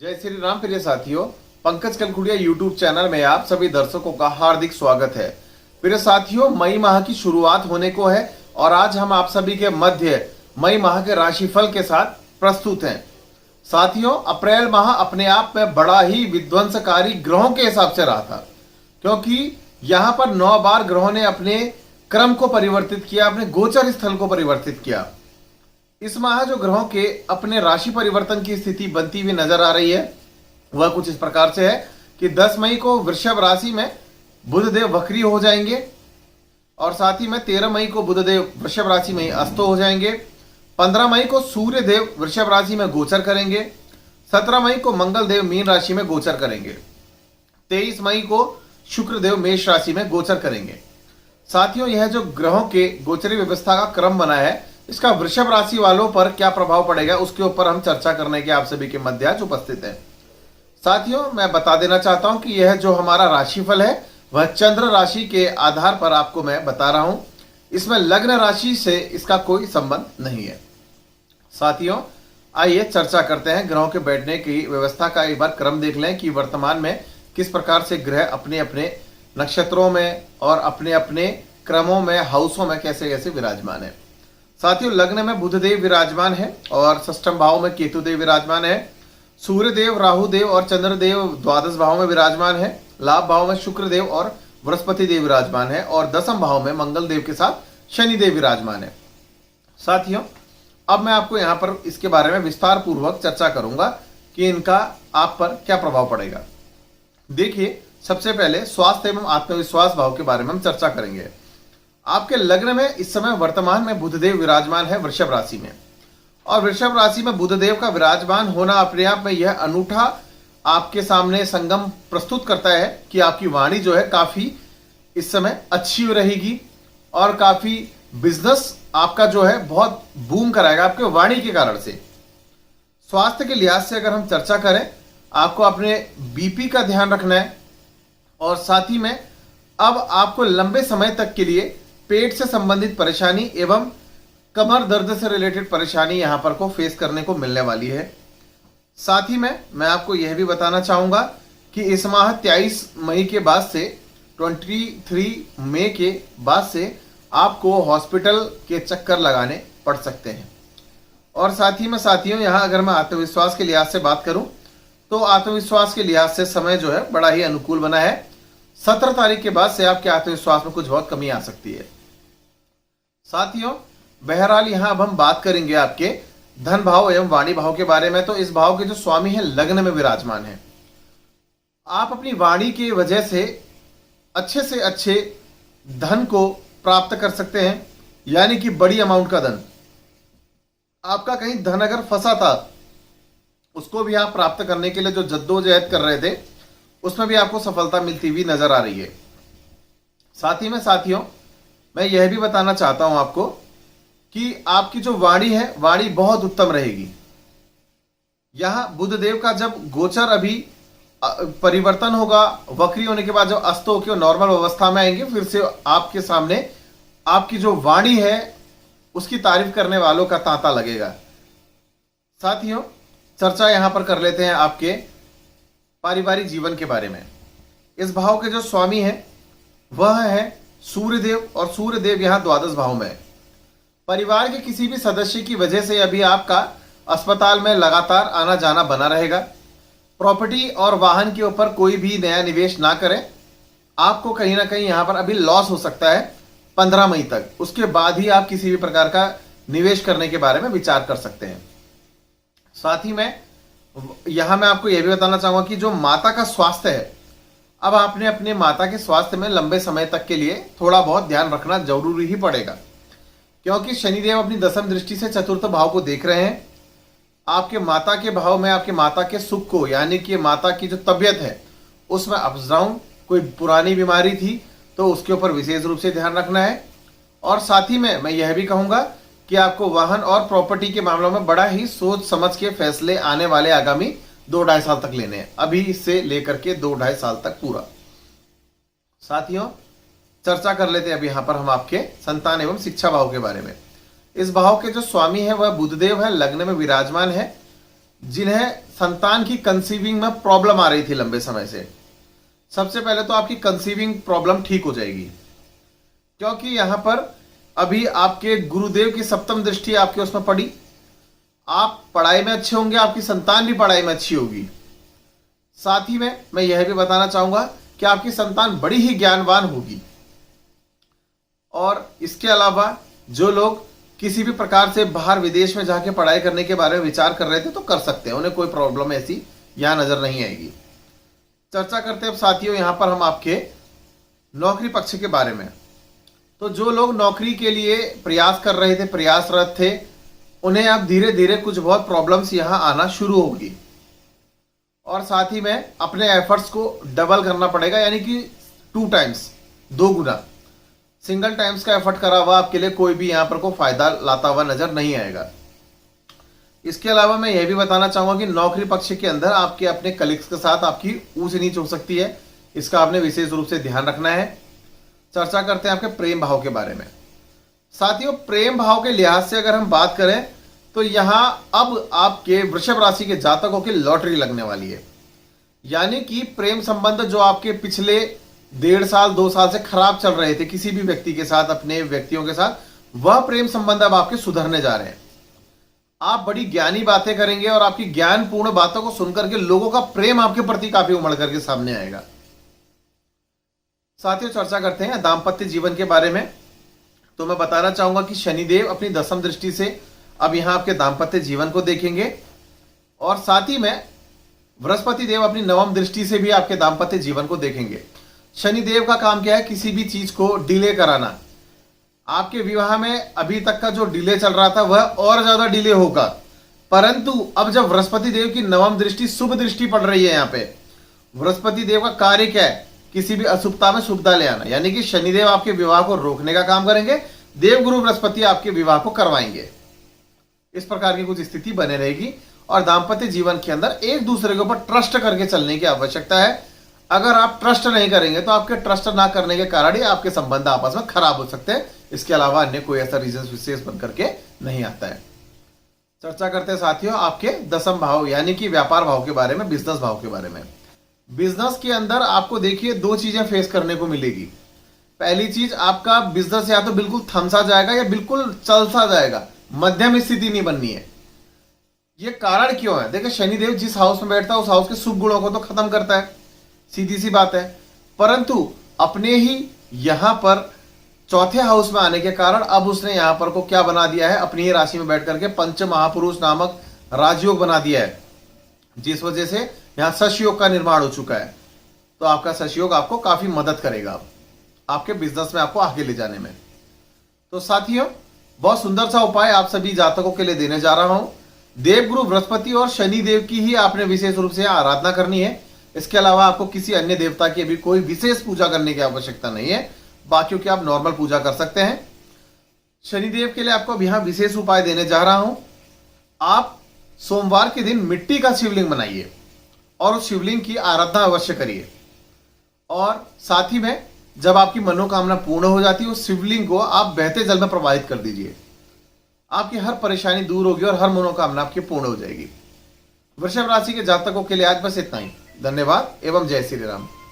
जय श्री राम प्रिय साथियों, पंकज कलकुड़िया यूट्यूब चैनल में आप सभी दर्शकों का हार्दिक स्वागत है। प्रिय साथियों, मई माह की शुरुआत होने को है और आज हम आप सभी के मध्य मई माह के राशिफल के साथ प्रस्तुत हैं। साथियों, अप्रैल माह अपने आप में बड़ा ही विध्वंसकारी ग्रहों के हिसाब से रहा था, क्योंकि यहाँ पर 9 बार ग्रहों ने अपने क्रम को परिवर्तित किया, अपने गोचर स्थल को परिवर्तित किया। इस माह जो ग्रहों के अपने राशि परिवर्तन की स्थिति बनती हुई नजर आ रही है वह कुछ इस प्रकार से है कि 10 मई को वृषभ राशि में बुधदेव वक्री हो जाएंगे और साथ ही में 13 मई को बुधदेव वृषभ राशि में अस्त हो जाएंगे। 15 मई को सूर्य देव वृषभ राशि में गोचर करेंगे। 17 मई को मंगल देव मीन राशि में गोचर करेंगे। 23 मई को शुक्र देव मेष राशि में गोचर करेंगे। साथियों, यह जो ग्रहों के गोचरी व्यवस्था का क्रम बना है, इसका वृषभ राशि वालों पर क्या प्रभाव पड़ेगा उसके ऊपर हम चर्चा करने के आप सभी के मध्य आज उपस्थित है। साथियों, मैं बता देना चाहता हूं कि यह जो हमारा राशिफल है वह चंद्र राशि के आधार पर आपको मैं बता रहा हूं। इसमें लग्न राशि से इसका कोई संबंध नहीं है। साथियों, आइए चर्चा करते हैं। ग्रहों के बैठने की व्यवस्था का एक बार क्रम देख लें कि वर्तमान में किस प्रकार से ग्रह अपने अपने नक्षत्रों में और अपने अपने क्रमों में, हाउसों में कैसे कैसे विराजमान है। साथियों, लग्न में बुधदेव विराजमान है और षष्ठम भाव में केतुदेव विराजमान है। सूर्यदेव, राहुदेव और चंद्रदेव द्वादश भाव में विराजमान है। लाभ भाव में शुक्रदेव और बृहस्पति देव विराजमान है और दसम भाव में मंगल देव के साथ शनिदेव विराजमान है। साथियों, अब मैं आपको यहाँ पर इसके बारे में विस्तार पूर्वक चर्चा करूंगा कि इनका आप पर क्या प्रभाव पड़ेगा। देखिए, सबसे पहले स्वास्थ्य एवं आत्मविश्वास भाव के बारे में हम चर्चा करेंगे। आपके लग्न में इस समय वर्तमान में बुधदेव विराजमान है वृषभ राशि में, और वृषभ राशि में बुधदेव का विराजमान होना अपने आप में यह अनूठा आपके सामने संगम प्रस्तुत करता है कि आपकी वाणी जो है काफी इस समय अच्छी रहेगी और काफी बिजनेस आपका जो है बहुत बूम कराएगा आपके वाणी के कारण से। स्वास्थ्य के लिहाज से अगर हम चर्चा करें, आपको अपने बीपी का ध्यान रखना है और साथ ही में अब आपको लंबे समय तक के लिए पेट से संबंधित परेशानी एवं कमर दर्द से रिलेटेड परेशानी यहां पर को फेस करने को मिलने वाली है। साथ ही में मैं आपको यह भी बताना चाहूंगा कि इस माह 23 मई के बाद से 23 मई के बाद से आपको हॉस्पिटल के चक्कर लगाने पड़ सकते हैं। और साथ ही में साथियों, यहां अगर मैं आत्मविश्वास के लिहाज से बात करूं तो आत्मविश्वास के लिहाज से समय जो है बड़ा ही अनुकूल बना है। 17 तारीख के बाद से आपके आत्मविश्वास में कुछ बहुत कमी आ सकती है। साथियों, बहरहाल यहां अब हम बात करेंगे आपके धन भाव एवं वाणी भाव के बारे में। तो इस भाव के जो स्वामी है लग्न में विराजमान है। आप अपनी वाणी की वजह से अच्छे धन को प्राप्त कर सकते हैं, यानी कि बड़ी अमाउंट का धन। आपका कहीं धन अगर फंसा था उसको भी आप प्राप्त करने के लिए जो जद्दोजहद कर रहे थे उसमें भी आपको सफलता मिलती हुई नजर आ रही है। साथ ही में साथियों, मैं यह भी बताना चाहता हूं आपको कि आपकी जो वाणी है, वाणी बहुत उत्तम रहेगी। यहां बुधदेव का जब गोचर अभी परिवर्तन होगा, वक्री होने के बाद जब अस्त होकर नॉर्मल अवस्था में आएंगे, फिर से आपके सामने आपकी जो वाणी है उसकी तारीफ करने वालों का तांता लगेगा। साथियों, चर्चा यहां पर कर लेते हैं आपके पारिवारिक जीवन के बारे में। इस भाव के जो स्वामी हैं वह है सूर्यदेव और सूर्यदेव यहां द्वादश भाव में। परिवार के किसी भी सदस्य की वजह से अभी आपका अस्पताल में लगातार आना जाना बना रहेगा। प्रॉपर्टी और वाहन के ऊपर कोई भी नया निवेश ना करें। आपको कहीं ना कहीं यहां पर अभी लॉस हो सकता है 15 मई तक। उसके बाद ही आप किसी भी प्रकार का निवेश करने के बारे में विचार कर सकते हैं। साथ ही में यहां मैं आपको यह भी बताना चाहूंगा कि जो माता का स्वास्थ्य है, अब आपने अपने माता के स्वास्थ्य में लंबे समय तक के लिए थोड़ा बहुत ध्यान रखना जरूरी ही पड़ेगा, क्योंकि शनिदेव अपनी दसम दृष्टि से चतुर्थ भाव को देख रहे हैं। आपके माता के भाव में आपके माता के सुख को, यानी कि माता की जो तबियत है उसमें अप्स डाउन, कोई पुरानी बीमारी थी तो उसके ऊपर विशेष रूप से ध्यान रखना है। और साथ ही में मैं यह भी कहूंगा कि आपको वाहन और प्रॉपर्टी के मामलों में बड़ा ही सोच समझ के फैसले आने वाले आगामी 2-2.5 साल तक लेने हैं, अभी इससे लेकर के 2-2.5 साल तक पूरा। साथियों, चर्चा कर लेते हैं अभी यहां पर हम आपके संतान एवं शिक्षा भाव के बारे में। इस भाव के जो स्वामी है वह बुधदेव है, लग्न में विराजमान है। जिन्हें संतान की कंसीविंग में प्रॉब्लम आ रही थी लंबे समय से, सबसे पहले तो आपकी कंसीविंग प्रॉब्लम ठीक हो जाएगी, क्योंकि यहां पर अभी आपके गुरुदेव की सप्तम दृष्टि आपके उसमें पड़ी। आप पढ़ाई में अच्छे होंगे, आपकी संतान भी पढ़ाई में अच्छी होगी। साथ ही में मैं यह भी बताना चाहूंगा कि आपकी संतान बड़ी ही ज्ञानवान होगी। और इसके अलावा जो लोग किसी भी प्रकार से बाहर विदेश में जाके पढ़ाई करने के बारे में विचार कर रहे थे तो कर सकते हैं, उन्हें कोई प्रॉब्लम ऐसी यहां नजर नहीं आएगी। चर्चा करते हैं अब साथियों यहां पर हम आपके नौकरी पक्ष के बारे में। तो जो लोग नौकरी के लिए प्रयास कर रहे थे, प्रयासरत थे, उन्हें अब धीरे धीरे कुछ बहुत प्रॉब्लम्स यहां आना शुरू होगी और साथ ही में अपने एफर्ट्स को डबल करना पड़ेगा, यानी कि 2 टाइम्स, 2 गुना। सिंगल टाइम्स का एफर्ट करा हुआ आपके लिए कोई भी यहां पर को फायदा लाता हुआ नजर नहीं आएगा। इसके अलावा मैं यह भी बताना चाहूंगा कि नौकरी पक्ष के अंदर आपके अपने कलीग्स के साथ आपकी ऊंच नीच हो सकती है, इसका आपने विशेष रूप से ध्यान रखना है। चर्चा करते हैं आपके प्रेम भाव के बारे में। साथियों, प्रेम भाव के लिहाज से अगर हम बात करें तो यहां अब आपके वृषभ राशि के जातकों की लॉटरी लगने वाली है, यानी कि प्रेम संबंध जो आपके पिछले 1.5 साल 2 साल से खराब चल रहे थे किसी भी व्यक्ति के साथ, अपने व्यक्तियों के साथ, वह प्रेम संबंध अब आपके सुधरने जा रहे हैं। आप बड़ी ज्ञानी बातें करेंगे और आपकी ज्ञानपूर्ण बातों को सुनकर के लोगों का प्रेम आपके प्रति काफी उमड़ करके सामने आएगा। साथियों, चर्चा करते हैं दाम्पत्य जीवन के बारे में। तो मैं बताना चाहूंगा कि शनिदेव अपनी 10वीं दृष्टि से अब यहां आपके दाम्पत्य जीवन को देखेंगे और साथ ही में बृहस्पति देव अपनी 9वीं दृष्टि से भी आपके दाम्पत्य जीवन को देखेंगे। शनिदेव का काम क्या है? किसी भी चीज को डिले कराना। आपके विवाह में अभी तक का जो डिले चल रहा था वह और ज्यादा डिले होगा, परंतु अब जब बृहस्पति देव की 9वीं दृष्टि शुभ दृष्टि पड़ रही है, यहाँ पे बृहस्पति देव का कार्य क्या है? किसी भी अशुभता में शुभता ले आना, यानी कि शनिदेव आपके विवाह को रोकने का काम करेंगे, देवगुरु बृहस्पति आपके विवाह को करवाएंगे। इस प्रकार की कुछ स्थिति बने रहेगी और दाम्पत्य जीवन के अंदर एक दूसरे के ऊपर ट्रस्ट करके चलने की आवश्यकता है। अगर आप ट्रस्ट नहीं करेंगे तो आपके ट्रस्ट ना करने के कारण ही आपके संबंध आपस में खराब हो सकते हैं। इसके अलावा अन्य कोई ऐसा रीजन विशेष बन करके नहीं आता है। चर्चा करते हैं साथियों आपके 10वीं भाव यानी कि व्यापार भाव के बारे में, बिजनेस भाव के बारे में। बिजनेस के अंदर आपको देखिए 2 चीजें फेस करने को मिलेगी। पहली चीज, आपका बिजनेस या तो बिल्कुल थमसा जाएगा या बिल्कुल चलसा जाएगा, मध्यम स्थिति नहीं बननी है। ये कारण क्यों है? देखिए, शनिदेव जिस हाउस में बैठता है उस हाउस के शुभ गुणों को तो खत्म करता है, सीधी सी बात है, परंतु अपने ही यहां पर चौथे हाउस में आने के कारण अब उसने यहां पर को क्या बना दिया है? अपनी ही राशि में बैठ करके पंच महापुरुष नामक राजयोग बना दिया है, जिस वजह से यहां सशयोग का निर्माण हो चुका है। तो आपका सशयोग आपको काफी मदद करेगा आपके बिजनेस में, आपको आगे ले जाने में। तो साथियों, बहुत सुंदर सा उपाय आप सभी जातकों के लिए देने जा रहा हूं। देवगुरु बृहस्पति और शनि देव की ही आपने विशेष रूप से आराधना करनी है। इसके अलावा आपको किसी अन्य देवता की भी कोई विशेष पूजा करने की आवश्यकता नहीं है, बाकियों की आप नॉर्मल पूजा कर सकते हैं। शनिदेव के लिए आपको अब यहां विशेष उपाय देने जा रहा हूं। आप सोमवार के दिन मिट्टी का शिवलिंग बनाइए और उस शिवलिंग की आराधना अवश्य करिए। और साथ ही में जब आपकी मनोकामना पूर्ण हो जाती है, उस शिवलिंग को आप बहते जल में प्रवाहित कर दीजिए। आपकी हर परेशानी दूर होगी और हर मनोकामना आपकी पूर्ण हो जाएगी। वृषभ राशि के जातकों के लिए आज बस इतना ही। धन्यवाद एवं जय श्री राम।